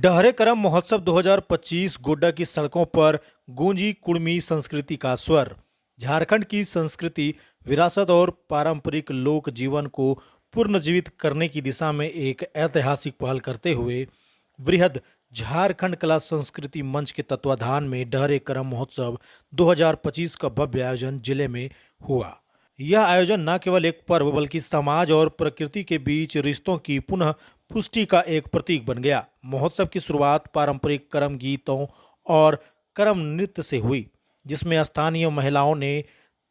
डहरे करम महोत्सव 2025 गोड्डा की सड़कों पर गूंजी कुड़मी संस्कृति का स्वर। झारखंड की संस्कृति, विरासत और पारंपरिक लोक जीवन को पुनर्जीवित करने की दिशा में एक ऐतिहासिक पहल करते हुए वृहद झारखंड कला संस्कृति मंच के तत्वाधान में डहरे करम महोत्सव 2025 का भव्य आयोजन जिले में हुआ। यह आयोजन न केवल एक पर्व बल्कि समाज और प्रकृति के बीच रिश्तों की पुनः पुष्टि का एक प्रतीक बन गया। महोत्सव की शुरुआत पारंपरिक करम गीतों और करम नृत्य से हुई, जिसमें स्थानीय महिलाओं ने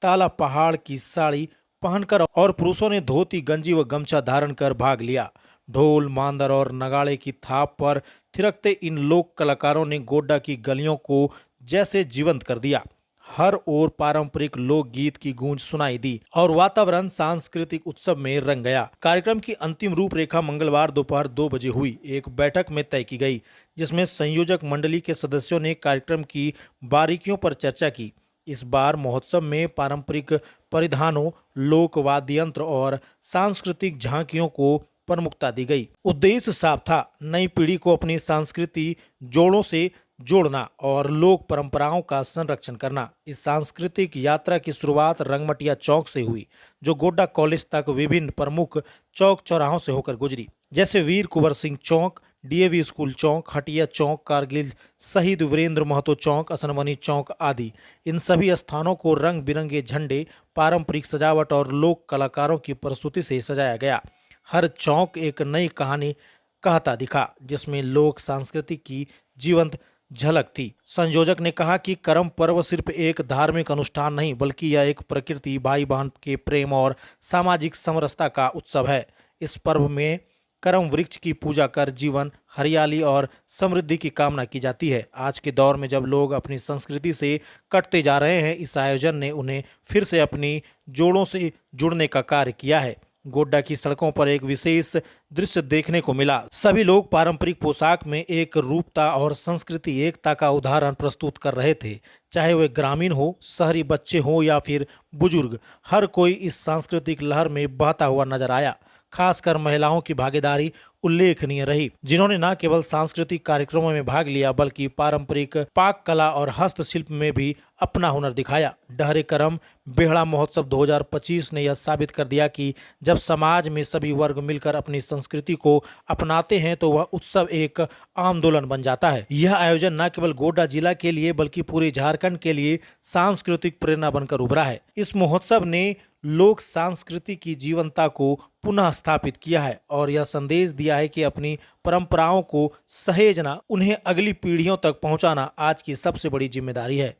ताला पहाड़ की साड़ी पहनकर और पुरुषों ने धोती गंजी व गमछा धारण कर भाग लिया। ढोल मांदर और नगाड़े की थाप पर थिरकते इन लोक कलाकारों ने गोड्डा की गलियों को जैसे जीवंत कर दिया। हर ओर पारंपरिक लोकगीत की गूंज सुनाई दी और वातावरण सांस्कृतिक उत्सव में रंग गया। कार्यक्रम की अंतिम रूपरेखा मंगलवार दोपहर 2 बजे हुई एक बैठक में तय की गई, जिसमें संयोजक मंडली के सदस्यों ने कार्यक्रम की बारीकियों पर चर्चा की। इस बार महोत्सव में पारंपरिक परिधानों, लोक वाद्य यंत्र और सांस्कृतिक झांकियों को प्रमुखता दी गई। उद्देश्य साफ था, नई पीढ़ी को अपनी संस्कृति जोड़ों से जोड़ना और लोक परंपराओं का संरक्षण करना। इस सांस्कृतिक यात्रा की शुरुआत रंगमटिया चौक से हुई, जो गोड्डा कॉलेज तक विभिन्न प्रमुख चौक चौराहों से होकर गुजरी, जैसे वीर कुंवर सिंह चौक, डीएवी स्कूल चौक, हटिया चौक, कारगिल शहीद वीरेंद्र महतो चौक, असनमनी चौक आदि। इन सभी स्थानों को रंग बिरंगे झंडे, पारंपरिक सजावट और लोक कलाकारों की प्रस्तुति से सजाया गया। हर चौक एक नई कहानी कहता दिखा, जिसमें लोक संस्कृति की जीवंत झलक थी। संयोजक ने कहा कि करम पर्व सिर्फ एक धार्मिक अनुष्ठान नहीं, बल्कि यह एक प्रकृति, भाई बहन के प्रेम और सामाजिक समरसता का उत्सव है। इस पर्व में करम वृक्ष की पूजा कर जीवन, हरियाली और समृद्धि की कामना की जाती है। आज के दौर में जब लोग अपनी संस्कृति से कटते जा रहे हैं, इस आयोजन ने उन्हें फिर से अपनी जोड़ों से जुड़ने का कार्य किया है। गोड्डा की सड़कों पर एक विशेष दृश्य देखने को मिला। सभी लोग पारंपरिक पोशाक में एक रूपता और संस्कृति एकता का उदाहरण प्रस्तुत कर रहे थे। चाहे वे ग्रामीण हो, शहरी बच्चे हो या फिर बुजुर्ग, हर कोई इस सांस्कृतिक लहर में बहता हुआ नजर आया। खासकर महिलाओं की भागीदारी उल्लेखनीय रही, जिन्होंने न केवल सांस्कृतिक कार्यक्रमों में भाग लिया बल्कि पारंपरिक पाक कला और हस्तशिल्प में भी अपना हुनर दिखाया। डहरे करम बेहड़ा महोत्सव 2025 ने यह साबित कर दिया कि जब समाज में सभी वर्ग मिलकर अपनी संस्कृति को अपनाते हैं तो वह उत्सव एक आंदोलन बन जाता है। यह आयोजन न केवल गोड्डा जिला के लिए बल्कि पूरे झारखंड के लिए सांस्कृतिक प्रेरणा बनकर उभरा है। इस महोत्सव ने लोक संस्कृति की जीवंतता को पुनः स्थापित किया है और यह संदेश दिया है कि अपनी परंपराओं को सहेजना, उन्हें अगली पीढ़ियों तक पहुंचाना आज की सबसे बड़ी जिम्मेदारी है।